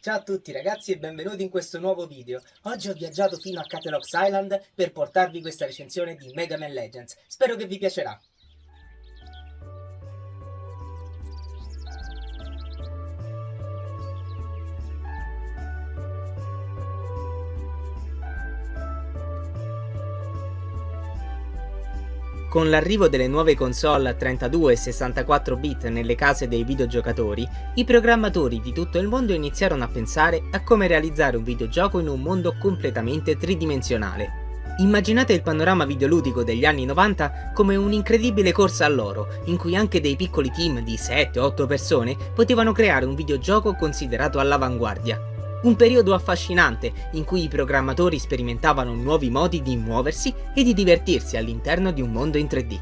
Ciao a tutti ragazzi e benvenuti in questo nuovo video. Oggi ho viaggiato fino a Catalogs Island per portarvi questa recensione di Mega Man Legends. Spero che vi piacerà. Con l'arrivo delle nuove console a 32 e 64 bit nelle case dei videogiocatori, i programmatori di tutto il mondo iniziarono a pensare a come realizzare un videogioco in un mondo completamente tridimensionale. Immaginate il panorama videoludico degli anni 90 come un'incredibile corsa all'oro, in cui anche dei piccoli team di 7-8 persone potevano creare un videogioco considerato all'avanguardia. Un periodo affascinante in cui i programmatori sperimentavano nuovi modi di muoversi e di divertirsi all'interno di un mondo in 3D.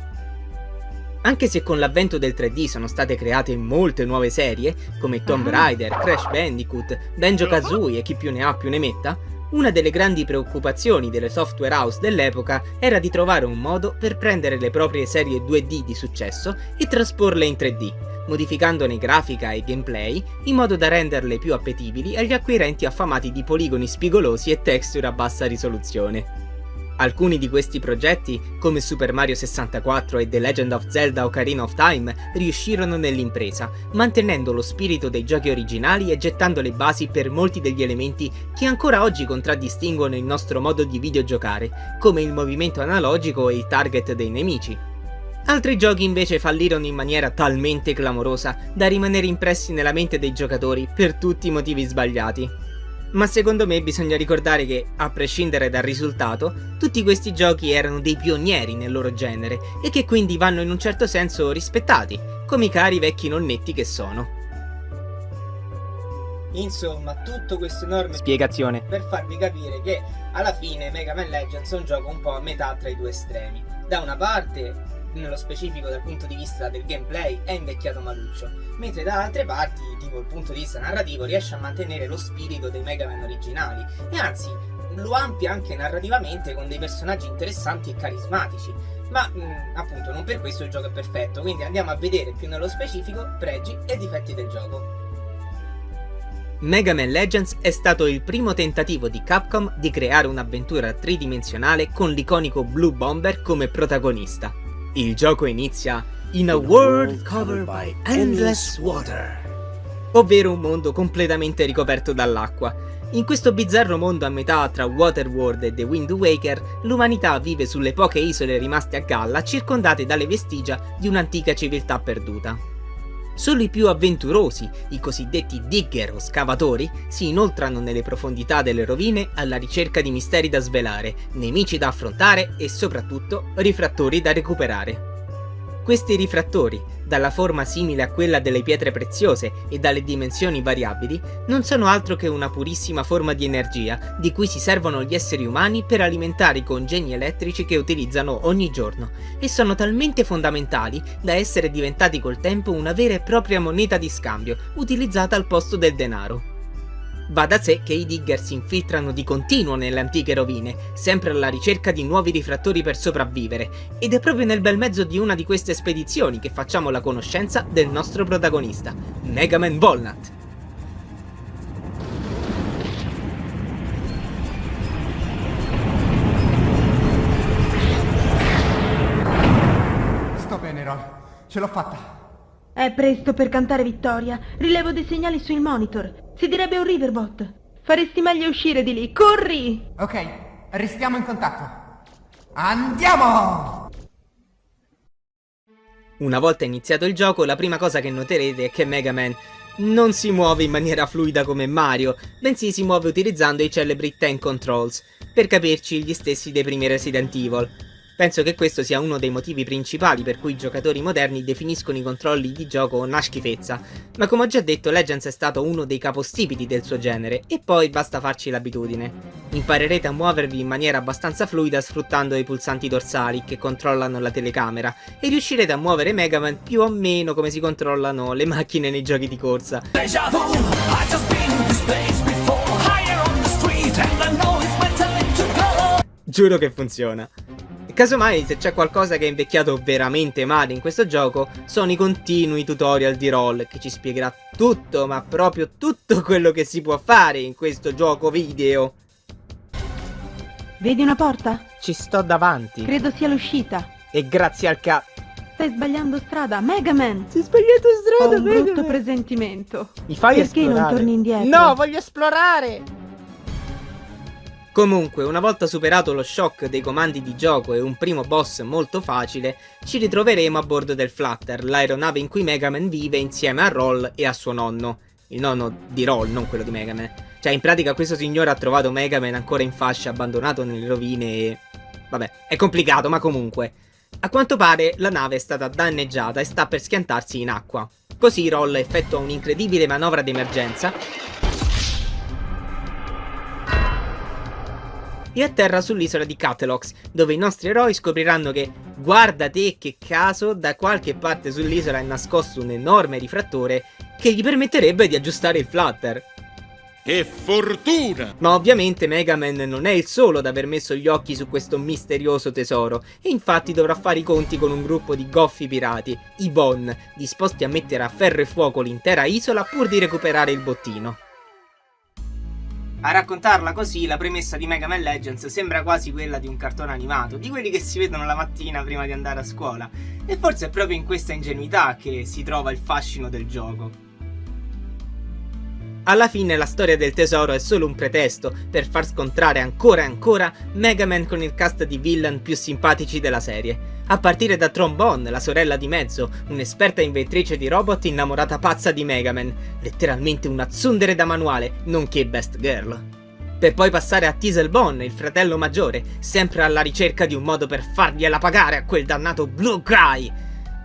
Anche se con l'avvento del 3D sono state create molte nuove serie, come Tomb Raider, Crash Bandicoot, Banjo-Kazooie e chi più ne ha più ne metta, una delle grandi preoccupazioni delle software house dell'epoca era di trovare un modo per prendere le proprie serie 2D di successo e trasporle in 3D, modificandone grafica e gameplay in modo da renderle più appetibili agli acquirenti affamati di poligoni spigolosi e texture a bassa risoluzione. Alcuni di questi progetti, come Super Mario 64 e The Legend of Zelda Ocarina of Time, riuscirono nell'impresa, mantenendo lo spirito dei giochi originali e gettando le basi per molti degli elementi che ancora oggi contraddistinguono il nostro modo di videogiocare, come il movimento analogico e il target dei nemici. Altri giochi invece fallirono in maniera talmente clamorosa da rimanere impressi nella mente dei giocatori per tutti i motivi sbagliati. Ma secondo me bisogna ricordare che, a prescindere dal risultato, tutti questi giochi erano dei pionieri nel loro genere e che quindi vanno in un certo senso rispettati, come i cari vecchi nonnetti che sono. Insomma, tutto questo enorme spiegazione per farvi capire che alla fine Mega Man Legends è un gioco un po' a metà tra i due estremi. Da una parte, nello specifico dal punto di vista del gameplay, è invecchiato maluccio, mentre da altre parti, tipo il punto di vista narrativo, riesce a mantenere lo spirito dei Mega Man originali e anzi lo amplia anche narrativamente con dei personaggi interessanti e carismatici. Ma appunto non per questo il gioco è perfetto, quindi andiamo a vedere più nello specifico pregi e difetti del gioco. Mega Man Legends è stato il primo tentativo di Capcom di creare un'avventura tridimensionale con l'iconico Blue Bomber come protagonista. Il gioco inizia in a world covered by endless water, ovvero un mondo completamente ricoperto dall'acqua. In questo bizzarro mondo a metà tra Waterworld e The Wind Waker, l'umanità vive sulle poche isole rimaste a galla circondate dalle vestigia di un'antica civiltà perduta. Solo i più avventurosi, i cosiddetti digger o scavatori, si inoltrano nelle profondità delle rovine alla ricerca di misteri da svelare, nemici da affrontare e soprattutto rifrattori da recuperare. Questi rifrattori, dalla forma simile a quella delle pietre preziose e dalle dimensioni variabili, non sono altro che una purissima forma di energia di cui si servono gli esseri umani per alimentare i congegni elettrici che utilizzano ogni giorno, e sono talmente fondamentali da essere diventati col tempo una vera e propria moneta di scambio, utilizzata al posto del denaro. Va da sé che i digger si infiltrano di continuo nelle antiche rovine, sempre alla ricerca di nuovi rifrattori per sopravvivere, ed è proprio nel bel mezzo di una di queste spedizioni che facciamo la conoscenza del nostro protagonista, Mega Man Volnut. Sto bene, Ron. Ce l'ho fatta. È presto per cantare vittoria. Rilevo dei segnali sul monitor. Si direbbe un riverbot. Faresti meglio uscire di lì. Corri! Ok, restiamo in contatto. Andiamo! Una volta iniziato il gioco, la prima cosa che noterete è che Mega Man non si muove in maniera fluida come Mario, bensì si muove utilizzando i celebri Tank Controls, per capirci gli stessi dei primi Resident Evil. Penso che questo sia uno dei motivi principali per cui i giocatori moderni definiscono i controlli di gioco una schifezza, ma come ho già detto Legends è stato uno dei capostipiti del suo genere e poi basta farci l'abitudine. Imparerete a muovervi in maniera abbastanza fluida sfruttando i pulsanti dorsali che controllano la telecamera e riuscirete a muovere Mega Man più o meno come si controllano le macchine nei giochi di corsa. Giuro che funziona. Casomai, se c'è qualcosa che è invecchiato veramente male in questo gioco, sono i continui tutorial di Roll, che ci spiegherà tutto, ma proprio tutto quello che si può fare in questo gioco video. Vedi una porta? Ci sto davanti. Credo sia l'uscita. E grazie al Stai sbagliando strada, Mega Man! Si è sbagliato Ho strada, un brutto presentimento. Mi fai Perché esplorare? non torni indietro? No, voglio esplorare! Comunque, una volta superato lo shock dei comandi di gioco e un primo boss molto facile, ci ritroveremo a bordo del Flutter, l'aeronave in cui Mega Man vive insieme a Roll e a suo nonno. Il nonno di Roll, non quello di Mega Man. Cioè, in pratica questo signore ha trovato Mega Man ancora in fascia, abbandonato nelle rovine e... Vabbè, è complicato, ma comunque. A quanto pare la nave è stata danneggiata e sta per schiantarsi in acqua. Così Roll effettua un'incredibile manovra d'emergenza e atterra sull'isola di Catelox, dove i nostri eroi scopriranno che, guarda te che caso, da qualche parte sull'isola è nascosto un enorme rifrattore che gli permetterebbe di aggiustare il Flutter. Che fortuna! Ma ovviamente Mega Man non è il solo ad aver messo gli occhi su questo misterioso tesoro, e infatti dovrà fare i conti con un gruppo di goffi pirati, i Bon, disposti a mettere a ferro e fuoco l'intera isola pur di recuperare il bottino. A raccontarla così, la premessa di Mega Man Legends sembra quasi quella di un cartone animato, di quelli che si vedono la mattina prima di andare a scuola, e forse è proprio in questa ingenuità che si trova il fascino del gioco. Alla fine la storia del tesoro è solo un pretesto per far scontrare ancora e ancora Mega Man con il cast di villain più simpatici della serie, a partire da Trombone, la sorella di mezzo, un'esperta inventrice di robot innamorata pazza di Mega Man, letteralmente una tsundere da manuale, nonché best girl. Per poi passare a Teaselbone, il fratello maggiore, sempre alla ricerca di un modo per fargliela pagare a quel dannato Blue Guy.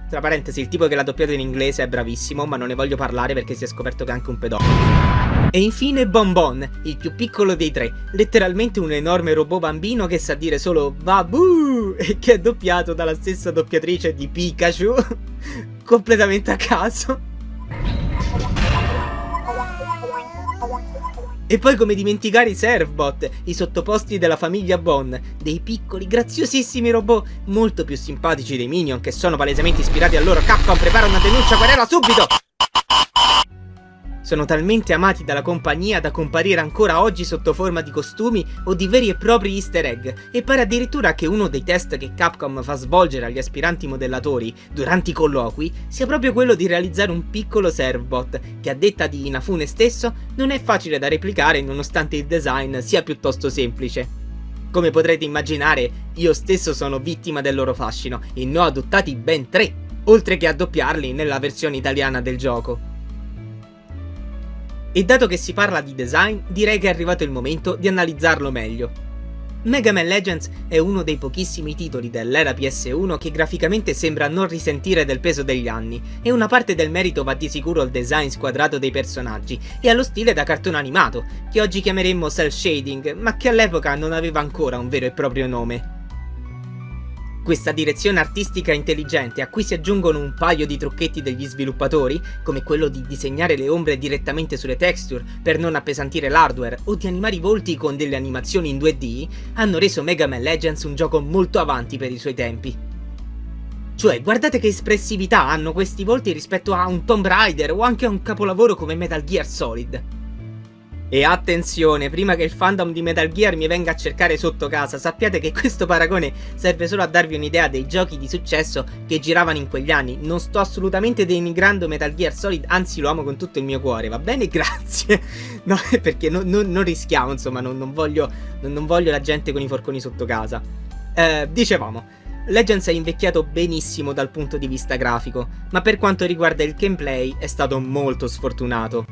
Tra parentesi, il tipo che l'ha doppiato in inglese è bravissimo, ma non ne voglio parlare perché si è scoperto che è anche un pedofilo. E infine Bon Bon, il più piccolo dei tre, letteralmente un enorme robot bambino che sa dire solo Babu e che è doppiato dalla stessa doppiatrice di Pikachu, completamente a caso. E poi come dimenticare i Servbot, i sottoposti della famiglia Bon, dei piccoli, graziosissimi robot, molto più simpatici dei Minion che sono palesemente ispirati a loro. Capcom prepara una denuncia, querela subito! Sono talmente amati dalla compagnia da comparire ancora oggi sotto forma di costumi o di veri e propri easter egg, e pare addirittura che uno dei test che Capcom fa svolgere agli aspiranti modellatori durante i colloqui sia proprio quello di realizzare un piccolo Servbot, che a detta di Inafune stesso non è facile da replicare nonostante il design sia piuttosto semplice. Come potrete immaginare, io stesso sono vittima del loro fascino e ne ho adottati ben 3, oltre che a doppiarli nella versione italiana del gioco. E dato che si parla di design, direi che è arrivato il momento di analizzarlo meglio. Mega Man Legends è uno dei pochissimi titoli dell'era PS1 che graficamente sembra non risentire del peso degli anni, e una parte del merito va di sicuro al design squadrato dei personaggi e allo stile da cartone animato, che oggi chiameremmo cel shading, ma che all'epoca non aveva ancora un vero e proprio nome. Questa direzione artistica intelligente, a cui si aggiungono un paio di trucchetti degli sviluppatori, come quello di disegnare le ombre direttamente sulle texture per non appesantire l'hardware o di animare i volti con delle animazioni in 2D, hanno reso Mega Man Legends un gioco molto avanti per i suoi tempi. Cioè, guardate che espressività hanno questi volti rispetto a un Tomb Raider o anche a un capolavoro come Metal Gear Solid. E attenzione, prima che il fandom di Metal Gear mi venga a cercare sotto casa, sappiate che questo paragone serve solo a darvi un'idea dei giochi di successo che giravano in quegli anni. Non sto assolutamente denigrando Metal Gear Solid, anzi lo amo con tutto il mio cuore, va bene? Grazie. No, perché non rischiamo, insomma, non voglio la gente con i forconi sotto casa. Dicevamo, Legends è invecchiato benissimo dal punto di vista grafico, ma per quanto riguarda il gameplay è stato molto sfortunato.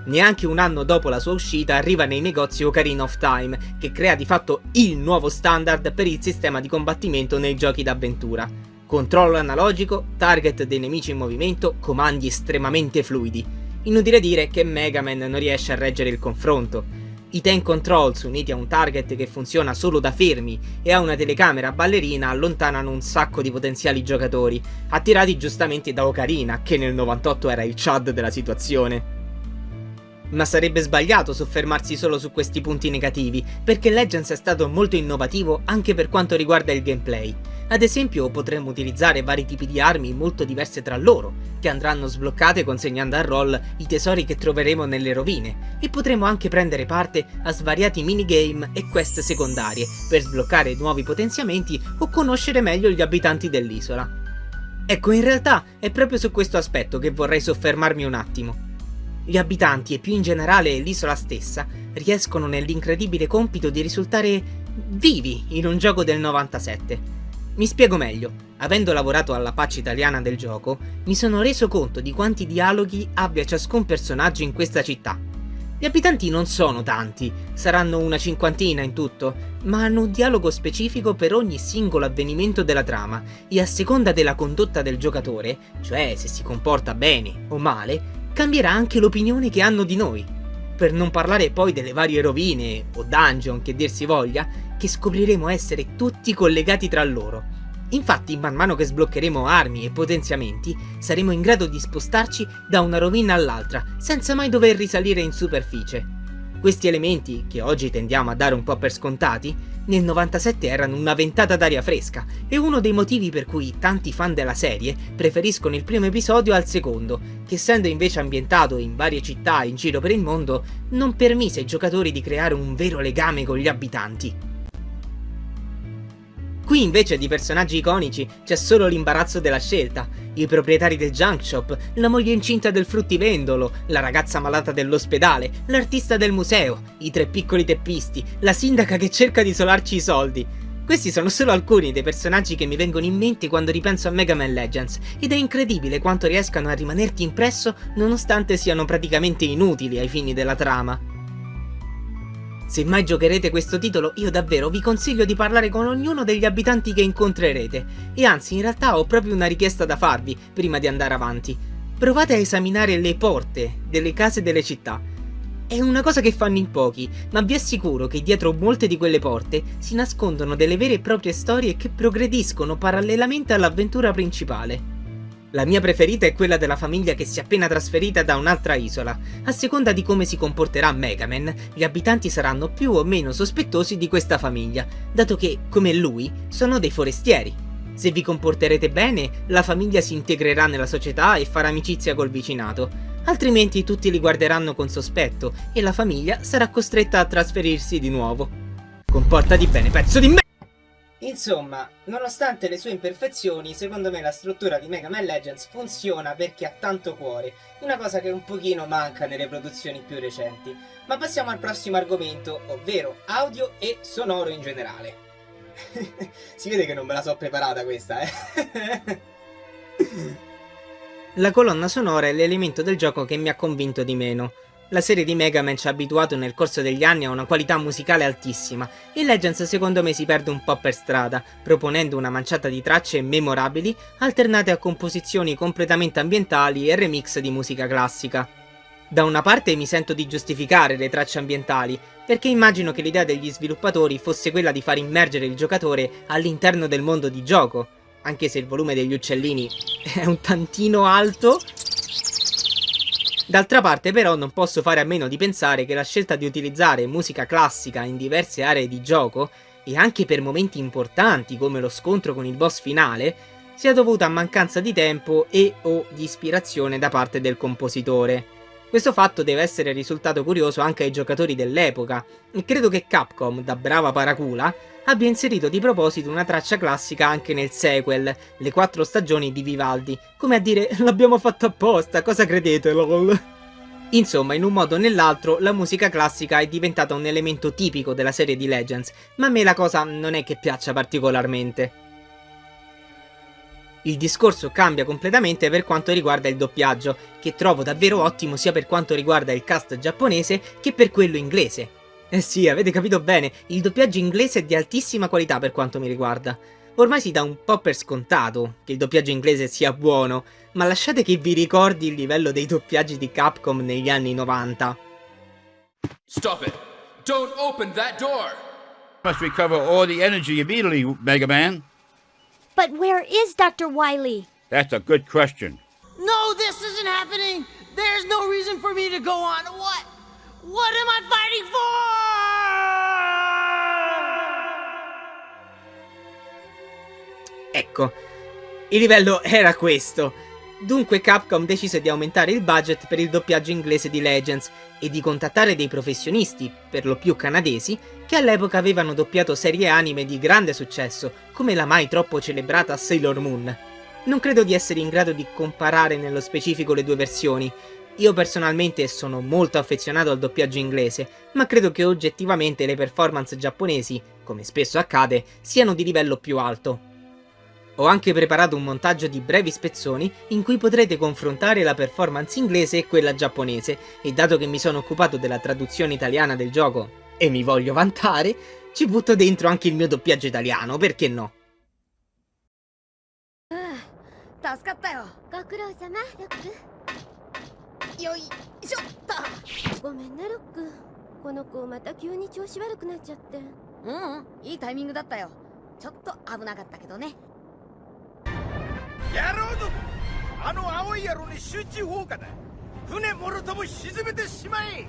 Neanche un anno dopo la sua uscita arriva nei negozi Ocarina of Time, che crea di fatto il nuovo standard per il sistema di combattimento nei giochi d'avventura. Controllo analogico, target dei nemici in movimento, comandi estremamente fluidi. Inutile dire che Mega Man non riesce a reggere il confronto. I tank controls uniti a un target che funziona solo da fermi e a una telecamera ballerina allontanano un sacco di potenziali giocatori, attirati giustamente da Ocarina, che nel 98 era il Chad della situazione. Ma sarebbe sbagliato soffermarsi solo su questi punti negativi, perché Legends è stato molto innovativo anche per quanto riguarda il gameplay. Ad esempio potremmo utilizzare vari tipi di armi molto diverse tra loro, che andranno sbloccate consegnando a roll i tesori che troveremo nelle rovine, e potremo anche prendere parte a svariati minigame e quest secondarie per sbloccare nuovi potenziamenti o conoscere meglio gli abitanti dell'isola. Ecco, in realtà è proprio su questo aspetto che vorrei soffermarmi un attimo. Gli abitanti e più in generale l'isola stessa riescono nell'incredibile compito di risultare vivi in un gioco del 97. Mi spiego meglio. Avendo lavorato alla patch italiana del gioco, mi sono reso conto di quanti dialoghi abbia ciascun personaggio in questa città. Gli abitanti non sono tanti, saranno una cinquantina in tutto, ma hanno un dialogo specifico per ogni singolo avvenimento della trama e a seconda della condotta del giocatore, cioè se si comporta bene o male, cambierà anche l'opinione che hanno di noi. Per non parlare poi delle varie rovine o dungeon che dir si voglia, che scopriremo essere tutti collegati tra loro. Infatti, man mano che sbloccheremo armi e potenziamenti, saremo in grado di spostarci da una rovina all'altra, senza mai dover risalire in superficie. Questi elementi, che oggi tendiamo a dare un po' per scontati, nel 97 erano una ventata d'aria fresca, e uno dei motivi per cui tanti fan della serie preferiscono il primo episodio al secondo, che essendo invece ambientato in varie città in giro per il mondo, non permise ai giocatori di creare un vero legame con gli abitanti. Qui invece di personaggi iconici c'è solo l'imbarazzo della scelta, i proprietari del junk shop, la moglie incinta del fruttivendolo, la ragazza malata dell'ospedale, l'artista del museo, i tre piccoli teppisti, la sindaca che cerca di isolarci i soldi. Questi sono solo alcuni dei personaggi che mi vengono in mente quando ripenso a Mega Man Legends, ed è incredibile quanto riescano a rimanerti impresso nonostante siano praticamente inutili ai fini della trama. Se mai giocherete questo titolo, io davvero vi consiglio di parlare con ognuno degli abitanti che incontrerete, e anzi in realtà ho proprio una richiesta da farvi prima di andare avanti. Provate a esaminare le porte delle case delle città. È una cosa che fanno in pochi, ma vi assicuro che dietro molte di quelle porte si nascondono delle vere e proprie storie che progrediscono parallelamente all'avventura principale. La mia preferita è quella della famiglia che si è appena trasferita da un'altra isola. A seconda di come si comporterà Mega Man, gli abitanti saranno più o meno sospettosi di questa famiglia, dato che, come lui, sono dei forestieri. Se vi comporterete bene, la famiglia si integrerà nella società e farà amicizia col vicinato, altrimenti tutti li guarderanno con sospetto e la famiglia sarà costretta a trasferirsi di nuovo. Comportati bene, pezzo di me! Insomma, nonostante le sue imperfezioni, secondo me la struttura di Mega Man Legends funziona perché ha tanto cuore, una cosa che un pochino manca nelle produzioni più recenti. Ma passiamo al prossimo argomento, ovvero audio e sonoro in generale. Si vede che non me la so preparata questa, La colonna sonora è l'elemento del gioco che mi ha convinto di meno. La serie di Mega Man ci ha abituato nel corso degli anni a una qualità musicale altissima, e Legends secondo me si perde un po' per strada, proponendo una manciata di tracce memorabili alternate a composizioni completamente ambientali e remix di musica classica. Da una parte mi sento di giustificare le tracce ambientali, perché immagino che l'idea degli sviluppatori fosse quella di far immergere il giocatore all'interno del mondo di gioco, anche se il volume degli uccellini è un tantino alto. D'altra parte però non posso fare a meno di pensare che la scelta di utilizzare musica classica in diverse aree di gioco, e anche per momenti importanti come lo scontro con il boss finale, sia dovuta a mancanza di tempo e o di ispirazione da parte del compositore. Questo fatto deve essere risultato curioso anche ai giocatori dell'epoca, e credo che Capcom, da brava paracula, abbia inserito di proposito una traccia classica anche nel sequel, Le 4 stagioni di Vivaldi, come a dire l'abbiamo fatto apposta, cosa credete lol? Insomma, in un modo o nell'altro, la musica classica è diventata un elemento tipico della serie di Legends, ma a me la cosa non è che piaccia particolarmente. Il discorso cambia completamente per quanto riguarda il doppiaggio, che trovo davvero ottimo sia per quanto riguarda il cast giapponese che per quello inglese. Eh sì, avete capito bene, il doppiaggio inglese è di altissima qualità per quanto mi riguarda. Ormai si dà un po' per scontato che il doppiaggio inglese sia buono, ma lasciate che vi ricordi il livello dei doppiaggi di Capcom negli anni 90. Stop it! Don't open that door! Must recover all the energy immediately, Mega Man. But where is Dr. Wily? That's a good question. No, this isn't happening! There's no reason for me to go on. What? What am I fighting for? Ecco, il livello era questo. Dunque Capcom decise di aumentare il budget per il doppiaggio inglese di Legends e di contattare dei professionisti, per lo più canadesi, che all'epoca avevano doppiato serie anime di grande successo, come la mai troppo celebrata Sailor Moon. Non credo di essere in grado di comparare nello specifico le due versioni. Io personalmente sono molto affezionato al doppiaggio inglese, ma credo che oggettivamente le performance giapponesi, come spesso accade, siano di livello più alto. Ho anche preparato un montaggio di brevi spezzoni in cui potrete confrontare la performance inglese e quella giapponese, e dato che mi sono occupato della traduzione italiana del gioco e mi voglio vantare, ci butto dentro anche il mio doppiaggio italiano, perché no? 助かったよ。ご苦労様、ロック。よいしょっと。ごめんね、ロック。この子また急に調子悪くなっちゃって。いいタイミングだったよ。ちょっと危なかったけどね。やろうぞ。あの青い野郎に集中砲火だ。船もろとも沈めてしまえ。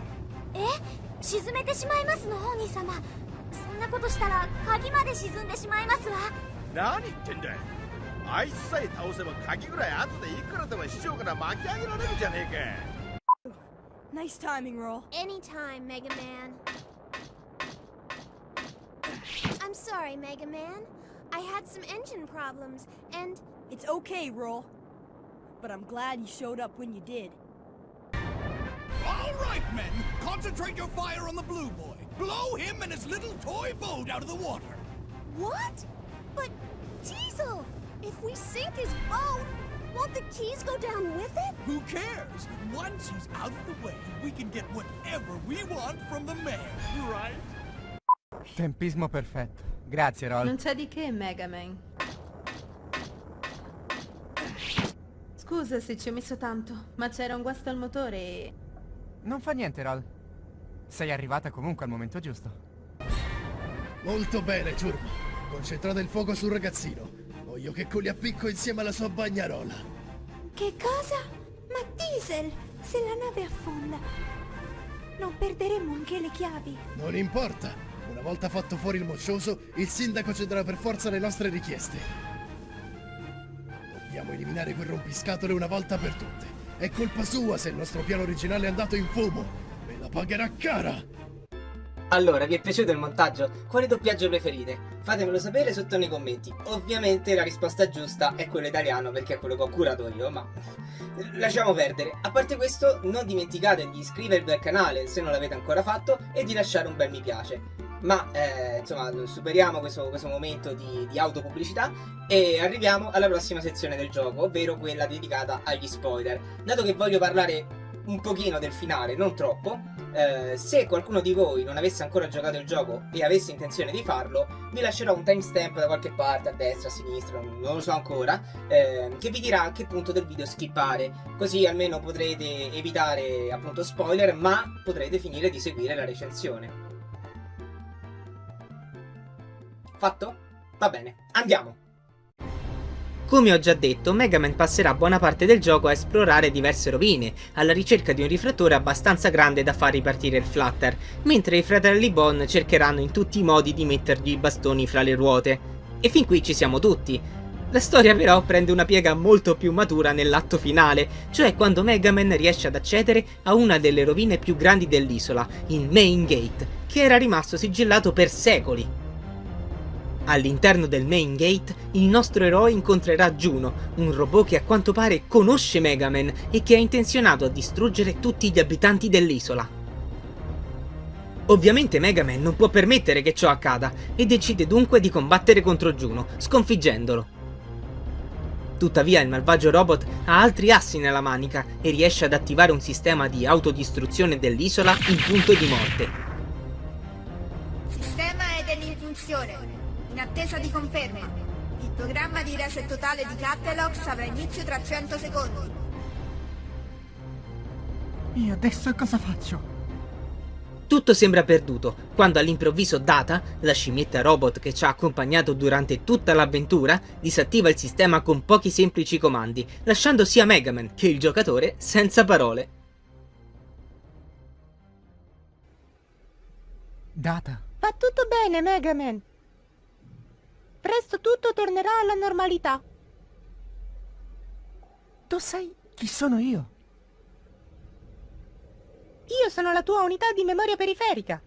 沈めてしまいますの、お兄様。そんなことしたら鍵まで沈んでしまいますわ。何言ってんだよ。あいつさえ倒せば鍵ぐらい後でいくらでも市長から巻き上げられるじゃねえか。Nice timing, Roll. Anytime, Mega Man. I'm sorry, Mega Man. I had some engine problems, and... It's okay, Roll. But I'm glad you showed up when you did. All right, men. Concentrate your fire on the blue boy. Blow him and his little toy boat out of the water. What? But, Diesel, if we sink his boat, won't the keys go down with it? Who cares? Once he's out of the way, we can get whatever we want from the mayor, right? Tempismo perfetto. Grazie, Roll. Non c'è di che, Mega Man. Scusa se ci ho messo tanto, ma c'era un guasto al motore e... Non fa niente, Roll. Sei arrivata comunque al momento giusto. Molto bene, ciurma. Concentrate il fuoco sul ragazzino. Voglio che Coli appicco insieme alla sua bagnarola. Che cosa? Ma Diesel, se la nave affonda, non perderemo anche le chiavi. Non importa. Una volta fatto fuori il moccioso, il sindaco cederà per forza le nostre richieste. Dobbiamo eliminare quel rompiscatole una volta per tutte. È colpa sua se il nostro piano originale è andato in fumo. Me la pagherà cara! Allora, vi è piaciuto il montaggio? Quale doppiaggio preferite? Fatemelo sapere sotto nei commenti. Ovviamente la risposta giusta è quello italiano, perché è quello che ho curato io, ma lasciamo perdere. A parte questo, non dimenticate di iscrivervi al canale se non l'avete ancora fatto e di lasciare un bel mi piace. Ma insomma, superiamo questo momento di autopubblicità e arriviamo alla prossima sezione del gioco, ovvero quella dedicata agli spoiler. Dato che voglio parlare un pochino del finale, non troppo, se qualcuno di voi non avesse ancora giocato il gioco e avesse intenzione di farlo, vi lascerò un timestamp da qualche parte, a destra, a sinistra, non lo so ancora, che vi dirà a che punto del video skippare, così almeno potrete evitare appunto spoiler, ma potrete finire di seguire la recensione. Fatto? Va bene, andiamo! Come ho già detto, Mega Man passerà buona parte del gioco a esplorare diverse rovine, alla ricerca di un rifrattore abbastanza grande da far ripartire il Flutter, mentre i fratelli Bon cercheranno in tutti i modi di mettergli i bastoni fra le ruote. E fin qui ci siamo tutti. La storia però prende una piega molto più matura nell'atto finale, cioè quando Mega Man riesce ad accedere a una delle rovine più grandi dell'isola, il Main Gate, che era rimasto sigillato per secoli. All'interno del Main Gate, il nostro eroe incontrerà Juno, un robot che a quanto pare conosce Mega Man e che è intenzionato a distruggere tutti gli abitanti dell'isola. Ovviamente Mega Man non può permettere che ciò accada e decide dunque di combattere contro Juno, sconfiggendolo. Tuttavia il malvagio robot ha altri assi nella manica e riesce ad attivare un sistema di autodistruzione dell'isola in punto di morte. Il sistema è in funzione. In attesa di conferma, il programma di reset totale di Catalogs avrà inizio tra 100 secondi. E adesso cosa faccio? Tutto sembra perduto, quando all'improvviso Data, la scimmietta robot che ci ha accompagnato durante tutta l'avventura, disattiva il sistema con pochi semplici comandi, lasciando sia Mega Man che il giocatore senza parole. Data. Va tutto bene, Mega Man. Presto tutto tornerà alla normalità. Tu sai chi sono io? Io sono la tua unità di memoria periferica.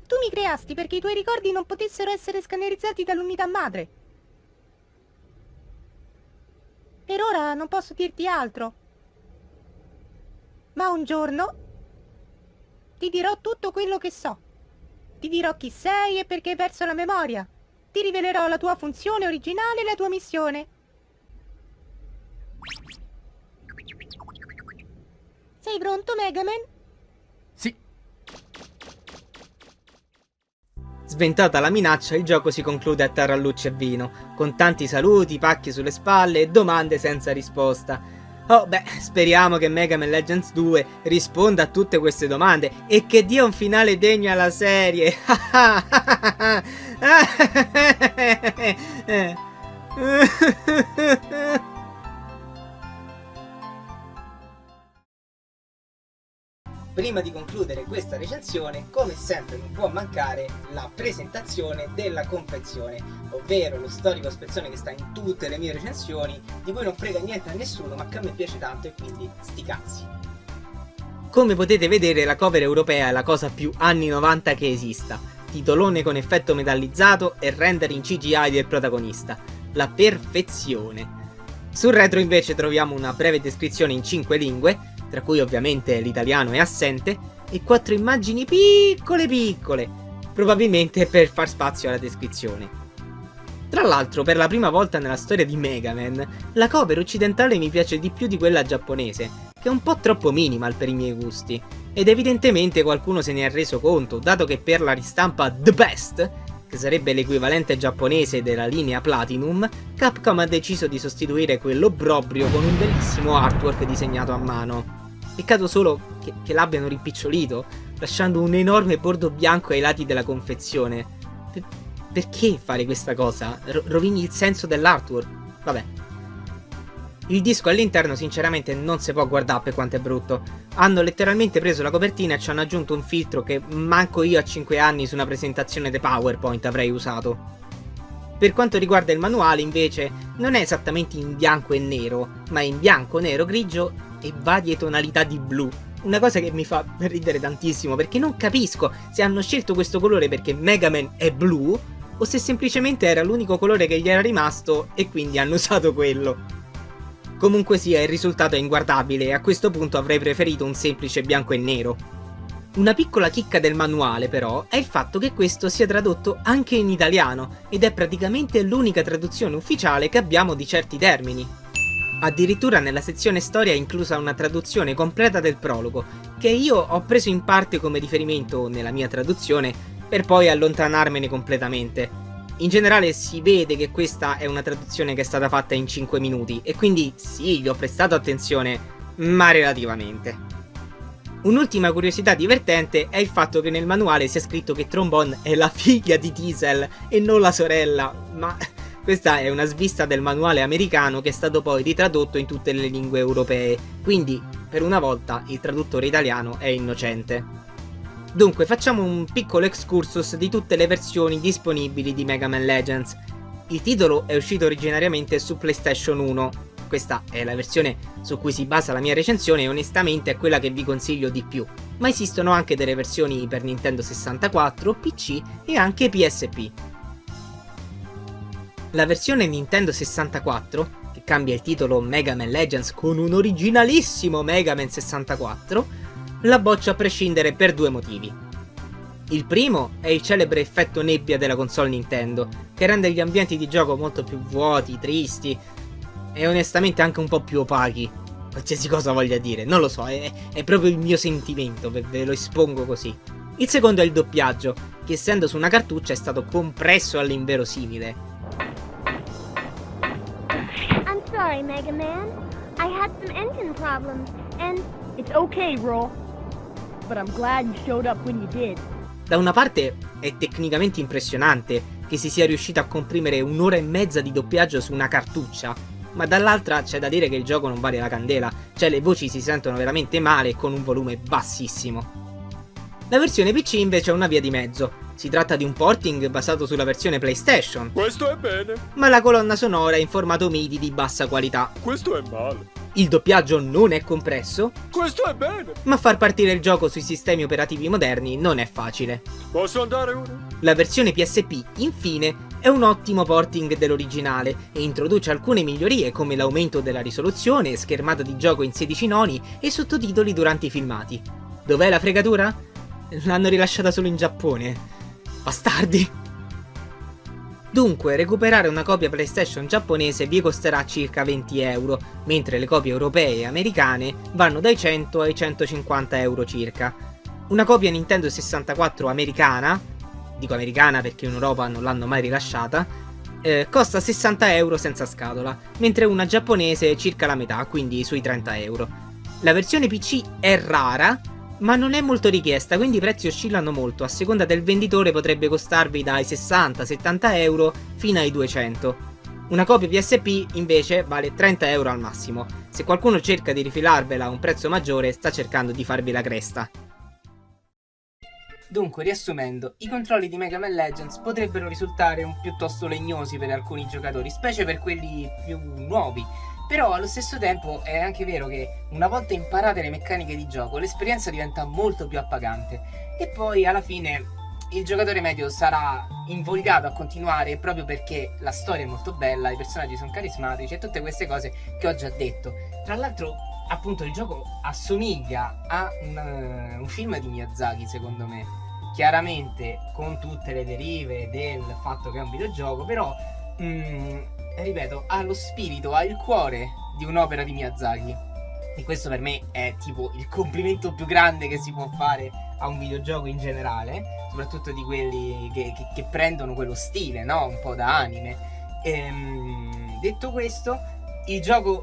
Tu mi creasti perché i tuoi ricordi non potessero essere scannerizzati dall'unità madre. Per ora non posso dirti altro. Ma un giorno ti dirò tutto quello che so. Ti dirò chi sei e perché hai perso la memoria. Ti rivelerò la tua funzione originale e la tua missione. Sei pronto, Mega Man? Sì. Sventata la minaccia, il gioco si conclude a tarallucce e vino, con tanti saluti, pacchi sulle spalle e domande senza risposta. Oh beh, speriamo che Mega Man Legends 2 risponda a tutte queste domande e che dia un finale degno alla serie. Prima di concludere questa recensione, come sempre non può mancare la presentazione della confezione, ovvero lo storico spezzone che sta in tutte le mie recensioni, di cui non frega niente a nessuno ma che a me piace tanto e quindi sti cazzi. Come potete vedere, la cover europea è la cosa più anni 90 che esista. Titolone con effetto metallizzato e render in CGI del protagonista. La perfezione. Sul retro invece troviamo una breve descrizione in 5 lingue, tra cui ovviamente l'italiano è assente, e 4 immagini piccole, probabilmente per far spazio alla descrizione. Tra l'altro, per la prima volta nella storia di Mega Man, la cover occidentale mi piace di più di quella giapponese, che è un po' troppo minimal per i miei gusti, ed evidentemente qualcuno se ne è reso conto, dato che per la ristampa The Best, che sarebbe l'equivalente giapponese della linea Platinum, Capcom ha deciso di sostituire quell'obbrobrio con un bellissimo artwork disegnato a mano. Peccato solo che l'abbiano rimpicciolito, lasciando un enorme bordo bianco ai lati della confezione. Perché fare questa cosa? Rovini il senso dell'artwork? Vabbè. Il disco all'interno sinceramente non si può guardare per quanto è brutto. Hanno letteralmente preso la copertina e ci hanno aggiunto un filtro che manco io a 5 anni su una presentazione di PowerPoint avrei usato. Per quanto riguarda il manuale invece non è esattamente in bianco e nero, ma è in bianco, nero, grigio e varie tonalità di blu. Una cosa che mi fa ridere tantissimo perché non capisco se hanno scelto questo colore perché Mega Man è blu o se semplicemente era l'unico colore che gli era rimasto e quindi hanno usato quello. Comunque sia, il risultato è inguardabile e a questo punto avrei preferito un semplice bianco e nero. Una piccola chicca del manuale però è il fatto che questo sia tradotto anche in italiano ed è praticamente l'unica traduzione ufficiale che abbiamo di certi termini. Addirittura nella sezione storia è inclusa una traduzione completa del prologo, che io ho preso in parte come riferimento nella mia traduzione per poi allontanarmene completamente. In generale si vede che questa è una traduzione che è stata fatta in 5 minuti e quindi sì, gli ho prestato attenzione, ma relativamente. Un'ultima curiosità divertente è il fatto che nel manuale sia scritto che Trombone è la figlia di Diesel e non la sorella, ma questa è una svista del manuale americano che è stato poi ritradotto in tutte le lingue europee, quindi per una volta il traduttore italiano è innocente. Dunque facciamo un piccolo excursus di tutte le versioni disponibili di Mega Man Legends. Il titolo è uscito originariamente su PlayStation 1, questa è la versione su cui si basa la mia recensione e onestamente è quella che vi consiglio di più, ma esistono anche delle versioni per Nintendo 64, PC e anche PSP. La versione Nintendo 64, che cambia il titolo Mega Man Legends con un originalissimo Mega Man 64, la boccio a prescindere per 2 motivi. Il primo è il celebre effetto nebbia della console Nintendo, che rende gli ambienti di gioco molto più vuoti, tristi e onestamente anche un po' più opachi, qualsiasi cosa voglia dire, non lo so, è proprio il mio sentimento, ve lo espongo così. Il secondo è il doppiaggio, che essendo su una cartuccia è stato compresso all'inverosimile. I'm sorry, Mega Man. I had some engine problems, and It's okay, Roll. But I'm glad you showed up when you did. Da una parte è tecnicamente impressionante che si sia riuscito a comprimere 1 ora e mezza di doppiaggio su una cartuccia, ma dall'altra c'è da dire che il gioco non vale la candela, cioè le voci si sentono veramente male e con un volume bassissimo. La versione PC invece è una via di mezzo. Si tratta di un porting basato sulla versione PlayStation. Questo è bene. Ma la colonna sonora è in formato MIDI di bassa qualità. Questo è male. Il doppiaggio non è compresso. Questo è bene. Ma far partire il gioco sui sistemi operativi moderni non è facile. Posso andare ora? La versione PSP, infine, è un ottimo porting dell'originale e introduce alcune migliorie come l'aumento della risoluzione, schermata di gioco in 16 noni e sottotitoli durante i filmati. Dov'è la fregatura? L'hanno rilasciata solo in Giappone. Bastardi! Dunque, recuperare una copia PlayStation giapponese vi costerà circa 20 euro, mentre le copie europee e americane vanno dai 100 ai 150 euro circa. Una copia Nintendo 64 americana, dico americana perché in Europa non l'hanno mai rilasciata, costa 60 euro senza scatola, mentre una giapponese circa la metà, quindi sui 30 euro. La versione PC è rara, ma non è molto richiesta, quindi i prezzi oscillano molto, a seconda del venditore potrebbe costarvi dai 60-70 euro fino ai 200. Una copia PSP invece vale 30 euro al massimo. Se qualcuno cerca di rifilarvela a un prezzo maggiore sta cercando di farvi la cresta. Dunque, riassumendo, i controlli di Mega Man Legends potrebbero risultare piuttosto legnosi per alcuni giocatori, specie per quelli più nuovi. Però allo stesso tempo è anche vero che una volta imparate le meccaniche di gioco l'esperienza diventa molto più appagante e poi alla fine il giocatore medio sarà invogliato a continuare proprio perché la storia è molto bella, i personaggi sono carismatici e tutte queste cose che ho già detto. Tra l'altro appunto il gioco assomiglia a un film di Miyazaki secondo me, chiaramente con tutte le derive del fatto che è un videogioco, però ripeto, ha lo spirito, ha il cuore di un'opera di Miyazaki. E questo per me è tipo il complimento più grande che si può fare a un videogioco in generale, soprattutto di quelli che prendono quello stile, no? Un po' da anime. Detto questo, il gioco,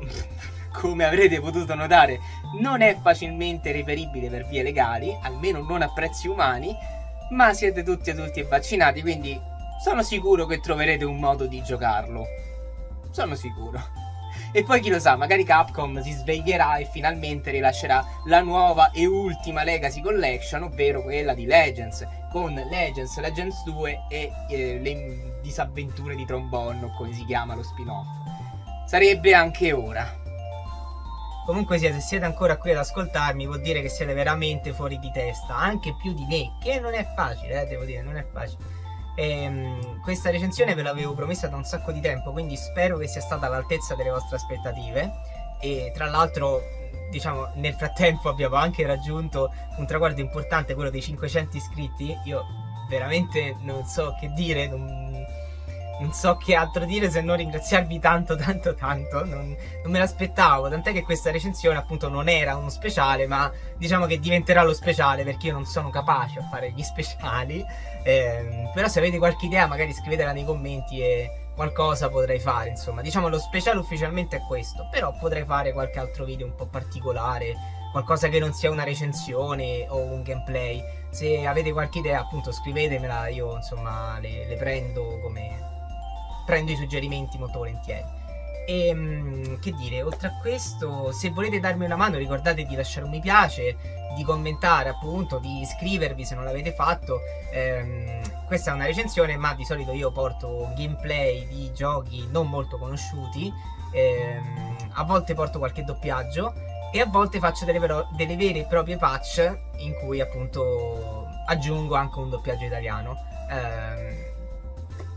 come avrete potuto notare, non è facilmente reperibile per vie legali, almeno non a prezzi umani, ma siete tutti adulti e vaccinati, quindi sono sicuro che troverete un modo di giocarlo. Sono sicuro. E poi chi lo sa, magari Capcom si sveglierà e finalmente rilascerà la nuova e ultima Legacy Collection, ovvero quella di Legends, con Legends 2 e le disavventure di Trombone, o come si chiama lo spin-off. Sarebbe anche ora. Comunque se siete ancora qui ad ascoltarmi vuol dire che siete veramente fuori di testa, anche più di me, che non è facile, devo dire, non è facile. Questa recensione ve l'avevo promessa da un sacco di tempo, quindi spero che sia stata all'altezza delle vostre aspettative. E tra l'altro, diciamo, nel frattempo abbiamo anche raggiunto un traguardo importante, quello dei 500 iscritti. Io veramente non so che dire, non so che altro dire se non ringraziarvi tanto, non me l'aspettavo, tant'è che questa recensione appunto non era uno speciale, ma diciamo che diventerà lo speciale perché io non sono capace a fare gli speciali, però se avete qualche idea magari scrivetela nei commenti e qualcosa potrei fare, insomma. Diciamo lo speciale ufficialmente è questo, però potrei fare qualche altro video un po' particolare, qualcosa che non sia una recensione o un gameplay. Se avete qualche idea appunto scrivetemela, io insomma le prendo i suggerimenti molto volentieri. E che dire, oltre a questo, se volete darmi una mano ricordate di lasciare un mi piace, di commentare appunto, di iscrivervi se non l'avete fatto. Questa è una recensione, ma di solito io porto gameplay di giochi non molto conosciuti, a volte porto qualche doppiaggio e a volte faccio delle vere e proprie patch in cui appunto aggiungo anche un doppiaggio italiano.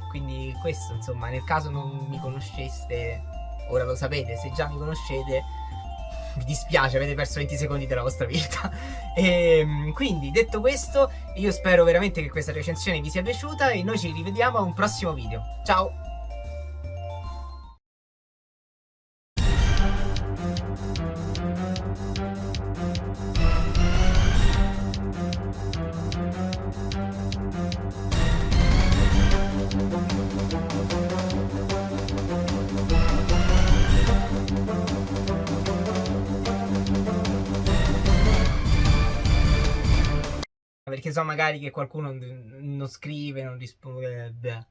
Quindi questo, insomma, nel caso non mi conosceste, ora lo sapete. Se già mi conoscete, mi dispiace, avete perso 20 secondi della vostra vita. Quindi, detto questo, io spero veramente che questa recensione vi sia piaciuta e noi ci rivediamo a un prossimo video. Ciao! Perché so magari che qualcuno non scrive, non risponde.